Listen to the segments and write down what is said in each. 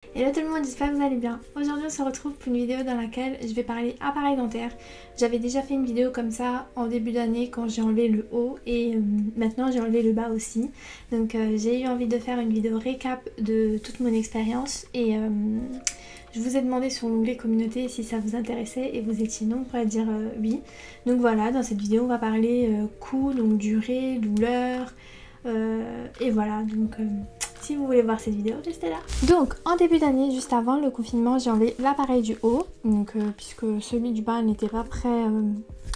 Hello tout le monde, j'espère que vous allez bien. Aujourd'hui on se retrouve pour une vidéo dans laquelle je vais parler appareil dentaire. J'avais déjà fait une vidéo comme ça en début d'année quand j'ai enlevé le haut et maintenant j'ai enlevé le bas aussi. Donc j'ai eu envie de faire une vidéo récap de toute mon expérience et je vous ai demandé sur l'onglet communauté si ça vous intéressait et vous étiez nombreux à dire oui. Donc voilà, dans cette vidéo on va parler coût, donc durée, douleur et voilà donc... si vous voulez voir cette vidéo, restez là. Donc en début d'année, juste avant le confinement, j'ai enlevé l'appareil du haut, donc puisque celui du bas n'était pas prêt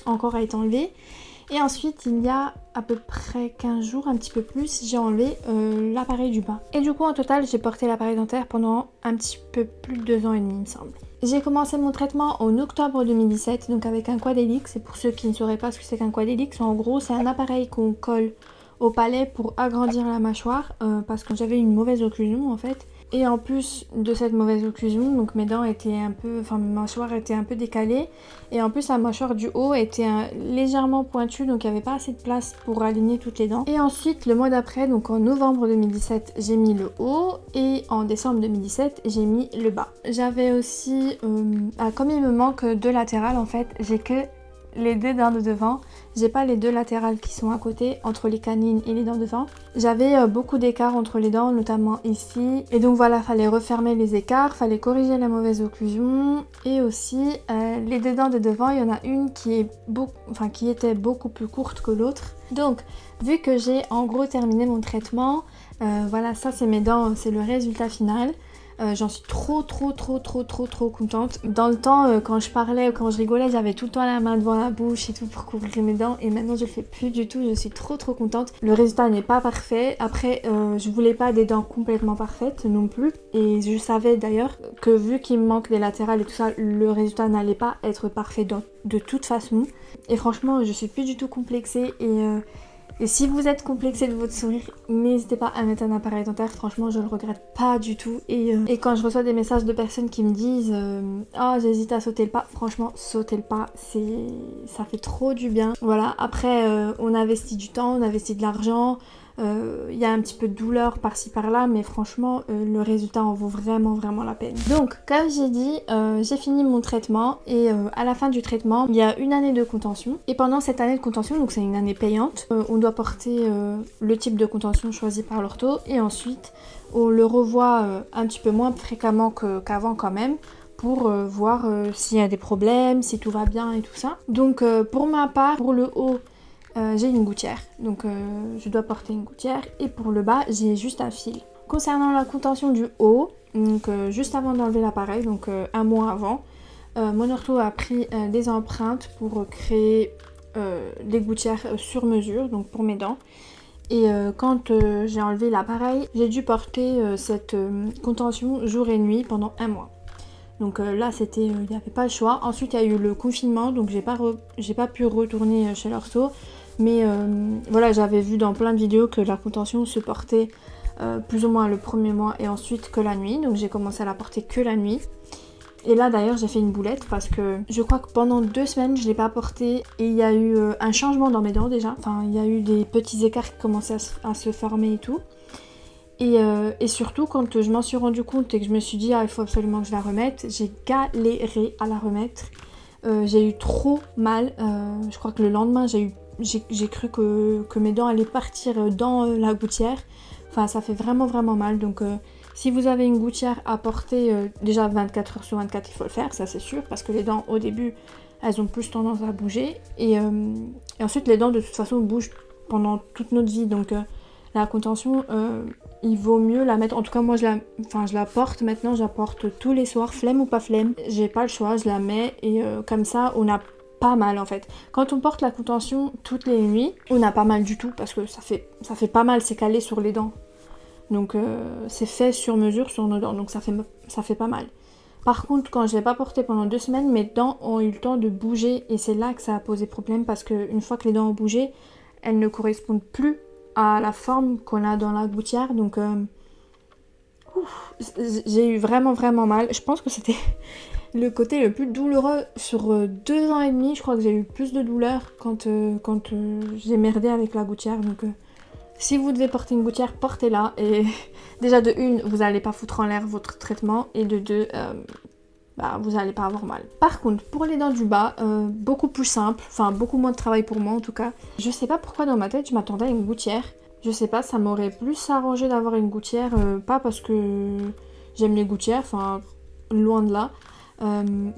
encore à être enlevé. Et ensuite, il y a à peu près 15 jours, un petit peu plus, j'ai enlevé l'appareil du bas. Et du coup, en total, j'ai porté l'appareil dentaire pendant un petit peu plus de 2 ans et demi, il me semble. J'ai commencé mon traitement en octobre 2017, donc avec un Quadélix. Et pour ceux qui ne sauraient pas ce que c'est qu'un Quadélix, en gros, c'est un appareil qu'on colle au palais pour agrandir la mâchoire parce que j'avais une mauvaise occlusion en fait. Et en plus de cette mauvaise occlusion, donc mes dents étaient un peu, enfin ma mâchoire était un peu décalée et en plus la mâchoire du haut était légèrement pointue, donc il n'y avait pas assez de place pour aligner toutes les dents. Et ensuite le mois d'après, donc en novembre 2017, j'ai mis le haut et en décembre 2017 j'ai mis le bas. J'avais aussi, comme il me manque deux latérales en fait, j'ai que les deux dents de devant, j'ai pas les deux latérales qui sont à côté entre les canines et les dents de devant. J'avais beaucoup d'écarts entre les dents, notamment ici, et donc voilà, fallait refermer les écarts, fallait corriger la mauvaise occlusion et aussi les deux dents de devant, il y en a une qui était beaucoup plus courte que l'autre. Donc vu que j'ai en gros terminé mon traitement, voilà, ça c'est mes dents, c'est le résultat final. J'en suis trop contente. Dans le temps, quand je parlais ou quand je rigolais, j'avais tout le temps la main devant la bouche et tout pour couvrir mes dents, et maintenant je le fais plus du tout. Je suis trop contente. Le résultat n'est pas parfait. Après, je voulais pas des dents complètement parfaites non plus, et je savais d'ailleurs que vu qu'il me manque des latérales et tout ça, le résultat n'allait pas être parfait de toute façon. Et franchement, je suis plus du tout complexée et si vous êtes complexé de votre sourire, n'hésitez pas à mettre un appareil dentaire, franchement je le regrette pas du tout. Et quand je reçois des messages de personnes qui me disent oh j'hésite à sauter le pas, franchement sautez le pas, ça fait trop du bien. Voilà, après on investit du temps, on investit de l'argent, il y a un petit peu de douleur par-ci par-là, mais franchement le résultat en vaut vraiment la peine. Donc comme j'ai dit, j'ai fini mon traitement et à la fin du traitement il y a une année de contention, et pendant cette année de contention, donc c'est une année payante, on doit porter le type de contention choisi par l'ortho, et ensuite on le revoit un petit peu moins fréquemment qu'avant quand même, pour voir s'il y a des problèmes, si tout va bien et tout ça. Donc pour ma part, pour le haut, j'ai une gouttière, donc je dois porter une gouttière, et pour le bas j'ai juste un fil. Concernant la contention du haut, donc juste avant d'enlever l'appareil, donc un mois avant, mon ortho a pris des empreintes pour créer des gouttières sur mesure, donc pour mes dents. Et quand j'ai enlevé l'appareil, j'ai dû porter cette contention jour et nuit pendant un mois. Donc là c'était, il n'y avait pas le choix. Ensuite il y a eu le confinement, donc j'ai pas pu retourner chez l'ortho. Mais voilà, j'avais vu dans plein de vidéos que la contention se portait plus ou moins le premier mois et ensuite que la nuit. Donc j'ai commencé à la porter que la nuit. Et là d'ailleurs j'ai fait une boulette parce que je crois que pendant 2 semaines je ne l'ai pas portée, et il y a eu un changement dans mes dents déjà. Enfin il y a eu des petits écarts qui commençaient à se former et tout. Et surtout quand je m'en suis rendu compte et que je me suis dit ah il faut absolument que je la remette, j'ai galéré à la remettre. J'ai eu trop mal, je crois que le lendemain j'ai cru que mes dents allaient partir dans la gouttière. Enfin ça fait vraiment mal, donc si vous avez une gouttière à porter, déjà 24 heures sur 24 il faut le faire, ça c'est sûr, parce que les dents au début elles ont plus tendance à bouger, et ensuite les dents de toute façon bougent pendant toute notre vie, donc la contention il vaut mieux la mettre. En tout cas moi je la porte maintenant, je la porte tous les soirs, flemme ou pas flemme, j'ai pas le choix, je la mets, et comme ça on a pas mal en fait. Quand on porte la contention toutes les nuits, on n'a pas mal du tout, parce que ça fait pas mal, c'est calé sur les dents. Donc c'est fait sur mesure sur nos dents, donc ça fait pas mal. Par contre quand je l'ai pas porté pendant 2 semaines, mes dents ont eu le temps de bouger, et c'est là que ça a posé problème, parce qu'une fois que les dents ont bougé, elles ne correspondent plus à la forme qu'on a dans la gouttière, donc j'ai eu vraiment mal. Je pense que c'était le côté le plus douloureux sur 2 ans et demi. Je crois que j'ai eu plus de douleur quand j'ai merdé avec la gouttière, donc Si vous devez porter une gouttière, portez-la. Et déjà de une, vous n'allez pas foutre en l'air votre traitement. Et de deux, vous n'allez pas avoir mal. Par contre, pour les dents du bas, beaucoup plus simple. Enfin, beaucoup moins de travail pour moi en tout cas. Je sais pas pourquoi dans ma tête, je m'attendais à une gouttière. Je sais pas, ça m'aurait plus arrangé d'avoir une gouttière. Pas parce que j'aime les gouttières, enfin, loin de là.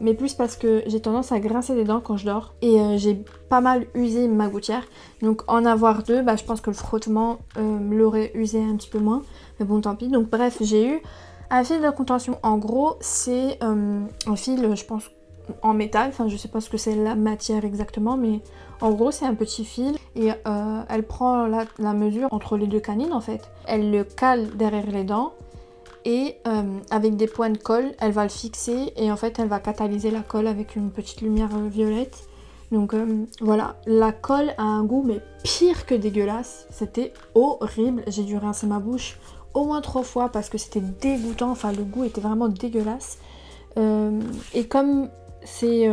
Mais plus parce que j'ai tendance à grincer des dents quand je dors et j'ai pas mal usé ma gouttière, donc en avoir deux, je pense que le frottement l'aurait usé un petit peu moins, mais bon tant pis. Donc bref, j'ai eu un fil de contention. En gros c'est un fil, je pense en métal, enfin je sais pas ce que c'est la matière exactement, mais en gros c'est un petit fil et elle prend la mesure entre les deux canines en fait, elle le cale derrière les dents. Et avec des points de colle, elle va le fixer et en fait elle va catalyser la colle avec une petite lumière violette. Donc voilà, la colle a un goût mais pire que dégueulasse. C'était horrible, j'ai dû rincer ma bouche au moins 3 fois parce que c'était dégoûtant, enfin le goût était vraiment dégueulasse. Et comme c'est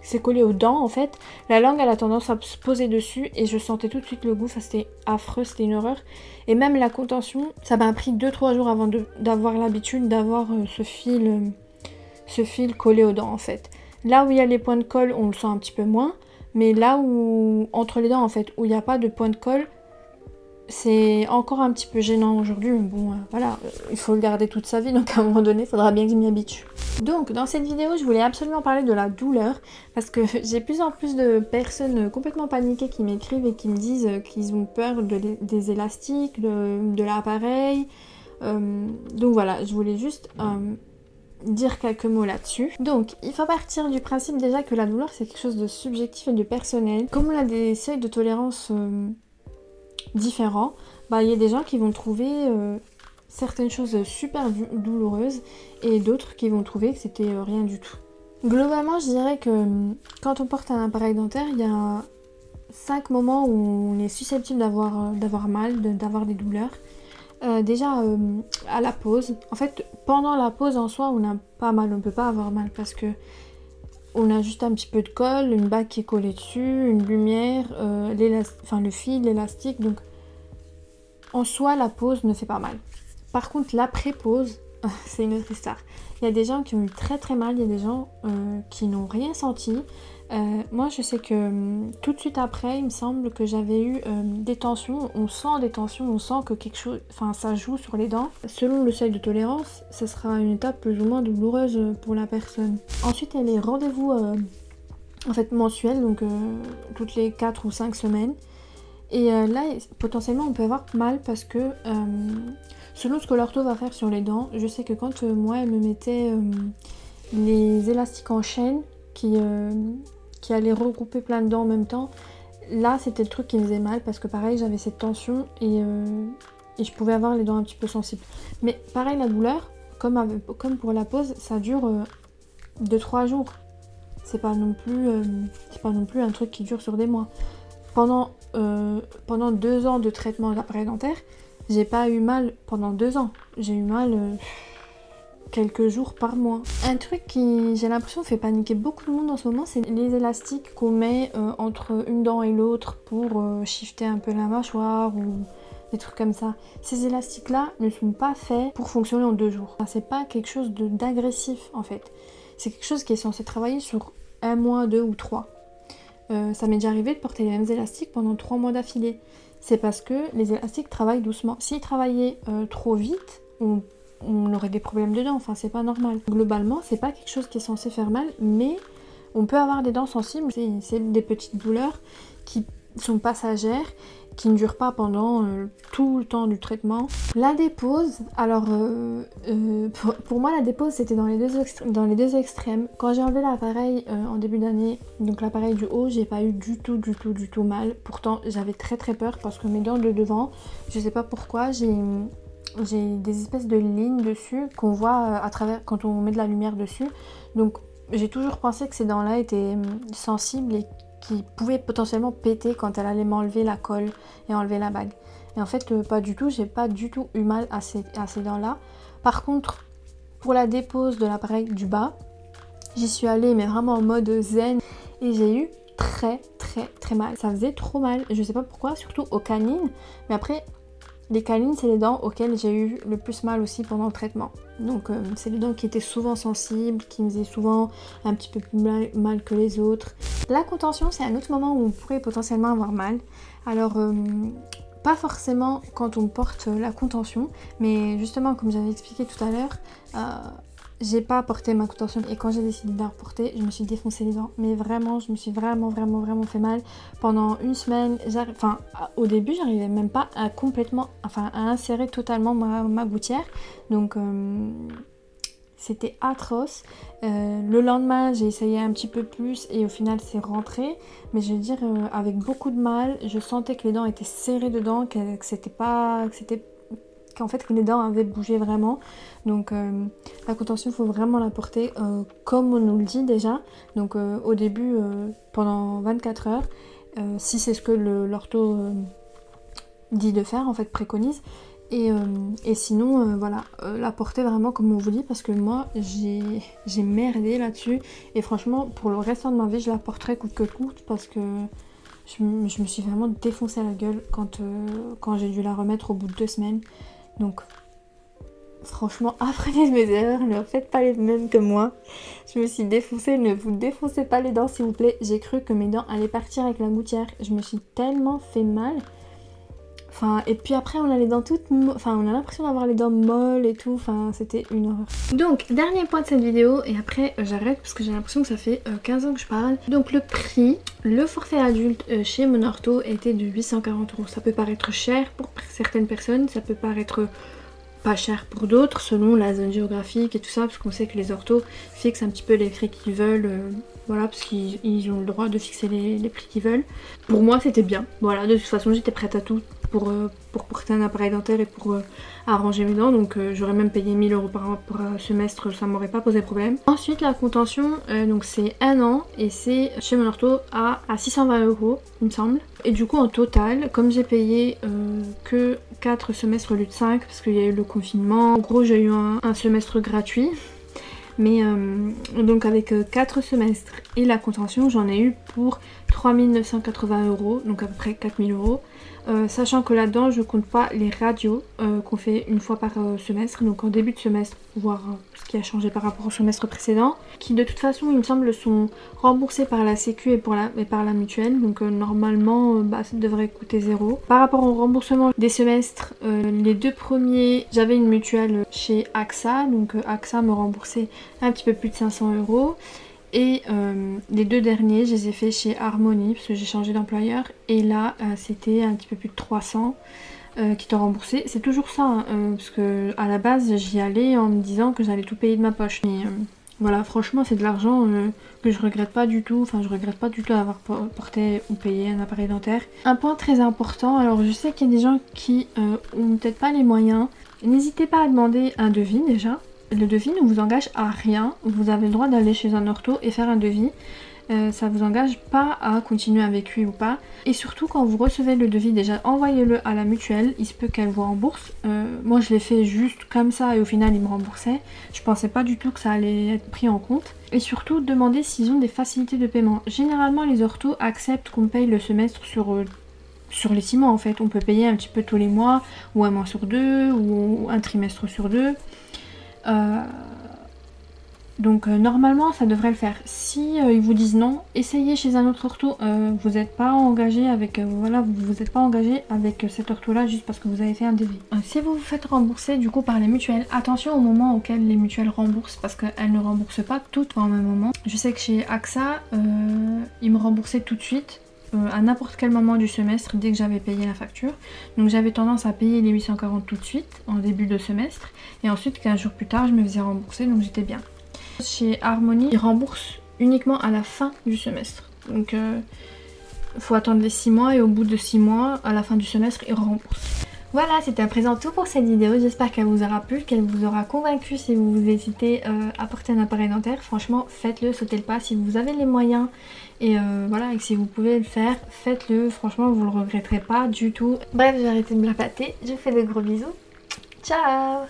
c'est collé aux dents en fait, la langue elle a tendance à se poser dessus et je sentais tout de suite le goût, ça c'était affreux, c'était une horreur. Et même la contention, ça m'a pris 2-3 jours avant d'avoir l'habitude d'avoir ce fil collé aux dents en fait. Là où il y a les points de colle, on le sent un petit peu moins, mais là où, entre les dents en fait, où il n'y a pas de points de colle, c'est encore un petit peu gênant aujourd'hui, mais bon voilà, il faut le garder toute sa vie, donc à un moment donné, il faudra bien que je m'y habitue. Donc dans cette vidéo, je voulais absolument parler de la douleur, parce que j'ai plus en plus de personnes complètement paniquées qui m'écrivent et qui me disent qu'ils ont peur des élastiques, de l'appareil. Donc voilà, je voulais juste dire quelques mots là-dessus. Donc il faut partir du principe déjà que la douleur c'est quelque chose de subjectif et de personnel. Comme on a des seuils de tolérance différents, il y a des gens qui vont trouver certaines choses super douloureuses et d'autres qui vont trouver que c'était rien du tout. Globalement, je dirais que quand on porte un appareil dentaire, il y a 5 moments où on est susceptible d'avoir mal, d'avoir des douleurs. Déjà à la pause. En fait, pendant la pause en soi, on n'a pas mal, on peut pas avoir mal parce que on a juste un petit peu de colle, une bague qui est collée dessus, une lumière, le fil, l'élastique, donc en soi la pause ne fait pas mal. Par contre l'après-pause, c'est une autre histoire. Il y a des gens qui ont eu très très mal, il y a des gens qui n'ont rien senti. Moi je sais que tout de suite après, il me semble que j'avais eu des tensions, on sent des tensions, on sent que quelque chose, ça joue sur les dents. Selon le seuil de tolérance, ce sera une étape plus ou moins douloureuse pour la personne. Ensuite, il y a les rendez-vous mensuels, donc toutes les 4 ou 5 semaines. Et là, potentiellement, on peut avoir mal parce que selon ce que l'ortho va faire sur les dents, je sais que quand moi, elle me mettait les élastiques en chaîne qui allait regrouper plein de dents en même temps, là c'était le truc qui me faisait mal parce que pareil j'avais cette tension et je pouvais avoir les dents un petit peu sensibles. Mais pareil la douleur, comme pour la pause, ça dure 2-3 jours. C'est pas non plus un truc qui dure sur des mois. Pendant 2 ans de traitement d'appareil dentaire, j'ai pas eu mal pendant 2 ans. J'ai eu mal quelques jours par mois. Un truc qui, j'ai l'impression, fait paniquer beaucoup de monde en ce moment, c'est les élastiques qu'on met entre une dent et l'autre pour shifter un peu la mâchoire ou des trucs comme ça. Ces élastiques là ne sont pas faits pour fonctionner en 2 jours. C'est pas quelque chose d'agressif en fait. C'est quelque chose qui est censé travailler sur 1 mois, 2 ou 3. Ça m'est déjà arrivé de porter les mêmes élastiques pendant 3 mois d'affilée. C'est parce que les élastiques travaillent doucement. S'ils travaillaient trop vite, on aurait des problèmes de dents, enfin c'est pas normal. Globalement, c'est pas quelque chose qui est censé faire mal, mais on peut avoir des dents sensibles. C'est des petites douleurs qui sont passagères, qui ne durent pas pendant tout le temps du traitement. La dépose, alors pour moi la dépose c'était dans les deux extrêmes. Quand j'ai enlevé l'appareil en début d'année, donc l'appareil du haut, j'ai pas eu du tout mal. Pourtant j'avais très peur parce que mes dents de devant, je sais pas pourquoi, j'ai des espèces de lignes dessus qu'on voit à travers quand on met de la lumière dessus. Donc j'ai toujours pensé que ces dents-là étaient sensibles et qui pouvaient potentiellement péter quand elle allait m'enlever la colle et enlever la bague. Et en fait pas du tout, j'ai pas du tout eu mal à ces dents-là. Par contre, pour la dépose de l'appareil du bas, j'y suis allée mais vraiment en mode zen et j'ai eu très très mal. Ça faisait trop mal, je sais pas pourquoi, surtout aux canines. Mais après, les canines, c'est les dents auxquelles j'ai eu le plus mal aussi pendant le traitement. Donc c'est les dents qui étaient souvent sensibles, qui me faisaient souvent un petit peu plus mal que les autres. La contention, c'est un autre moment où on pourrait potentiellement avoir mal. Alors, pas forcément quand on porte la contention, mais justement, comme j'avais expliqué tout à l'heure, j'ai pas porté ma contention et quand j'ai décidé de la reporter, je me suis défoncé les dents. Mais vraiment, je me suis vraiment fait mal. Pendant une semaine, au début, j'arrivais même pas à à insérer totalement ma gouttière. Donc, c'était atroce. Le lendemain, j'ai essayé un petit peu plus et au final, c'est rentré. Mais je veux dire, avec beaucoup de mal, je sentais que les dents étaient serrées dedans, qu'en fait que les dents avaient bougé vraiment. Donc la contention, il faut vraiment la porter comme on nous le dit déjà. Donc au début, pendant 24 heures, si c'est ce que l'ortho dit de faire, en fait préconise. Et sinon, voilà, la porter vraiment comme on vous dit, parce que moi, j'ai merdé là-dessus. Et franchement, pour le restant de ma vie, je la porterai coûte que coûte, parce que je me suis vraiment défoncé la gueule quand j'ai dû la remettre au bout de 2 semaines. Donc franchement, apprenez de mes erreurs, ne faites pas les mêmes que moi. Je me suis défoncée, ne vous défoncez pas les dents s'il vous plaît. J'ai cru que mes dents allaient partir avec la gouttière. Je me suis tellement fait mal. Et puis après on a les dents toutes on a l'impression d'avoir les dents molles et tout, c'était une horreur. Donc dernier point de cette vidéo et après j'arrête parce que j'ai l'impression que ça fait 15 ans que je parle. Donc le prix, le forfait adulte chez mon ortho était de 840 €. Ça peut paraître cher pour certaines personnes, ça peut paraître pas cher pour d'autres selon la zone géographique et tout ça, parce qu'on sait que les orthos fixent un petit peu les prix qu'ils veulent. Voilà, parce qu'ils ont le droit de fixer les prix qu'ils veulent. Pour moi c'était bien, voilà, de toute façon j'étais prête à tout pour porter un appareil dentaire et pour arranger mes dents, donc j'aurais même payé 1000 € par semestre, ça m'aurait pas posé problème. Ensuite la contention, donc c'est 1 an et c'est chez mon ortho à 620 € il me semble. Et du coup en total, comme j'ai payé que 4 semestres au lieu de 5 parce qu'il y a eu le confinement, en gros j'ai eu un semestre gratuit. Mais donc avec 4 semestres et la contention, j'en ai eu pour 3980 €, donc à peu près 4000 €. Sachant que là-dedans, je compte pas les radios qu'on fait une fois par semestre, donc en début de semestre, pour voir ce qui a changé par rapport au semestre précédent, qui de toute façon, il me semble, sont remboursés par la sécu et par la mutuelle, donc normalement, ça devrait coûter 0. Par rapport au remboursement des semestres, les 2 premiers, j'avais une mutuelle chez AXA, donc AXA me remboursait un petit peu plus de 500 €. Et les 2 derniers, je les ai fait chez Harmonie parce que j'ai changé d'employeur. Et là, c'était un petit peu plus de 300 qui t'ont remboursé. C'est toujours ça, hein, parce que à la base, j'y allais en me disant que j'allais tout payer de ma poche. Mais voilà, franchement, c'est de l'argent que je regrette pas du tout. Enfin, je regrette pas du tout d'avoir porté ou payé un appareil dentaire. Un point très important, alors je sais qu'il y a des gens qui ont peut-être pas les moyens. N'hésitez pas à demander un devis déjà. Le devis ne vous engage à rien, vous avez le droit d'aller chez un ortho et faire un devis. Ça vous engage pas à continuer avec lui ou pas. Et surtout quand vous recevez le devis, déjà envoyez-le à la mutuelle, il se peut qu'elle vous rembourse. Moi je l'ai fait juste comme ça et au final ils me remboursaient. Je pensais pas du tout que ça allait être pris en compte. Et surtout demandez s'ils ont des facilités de paiement. Généralement les orthos acceptent qu'on paye le semestre sur les 6 mois en fait. On peut payer un petit peu tous les mois, ou un mois sur 2, ou un trimestre sur 2. Donc normalement ça devrait le faire. Si ils vous disent non, essayez chez un autre ortho. Vous n'êtes pas engagé avec vous n'êtes pas engagé avec cet ortho là juste parce que vous avez fait un devis. Si vous vous faites rembourser du coup par les mutuelles, attention au moment auquel les mutuelles remboursent parce qu'elles ne remboursent pas toutes au même moment. Je sais que chez AXA ils me remboursaient tout de suite. À n'importe quel moment du semestre dès que j'avais payé la facture. Donc j'avais tendance à payer les 840 tout de suite en début de semestre et ensuite 15 jours plus tard je me faisais rembourser, donc j'étais bien. Chez Harmonie ils remboursent uniquement à la fin du semestre, donc faut attendre les 6 mois et au bout de 6 mois à la fin du semestre ils remboursent. Voilà, c'était à présent tout pour cette vidéo, j'espère qu'elle vous aura plu, qu'elle vous aura convaincu si vous hésitez à porter un appareil dentaire. Franchement, faites-le, sautez le pas si vous avez les moyens et voilà, et que si vous pouvez le faire, faites-le, franchement vous le regretterez pas du tout. Bref, j'ai arrêté de me la pâter, je vous fais de gros bisous, ciao.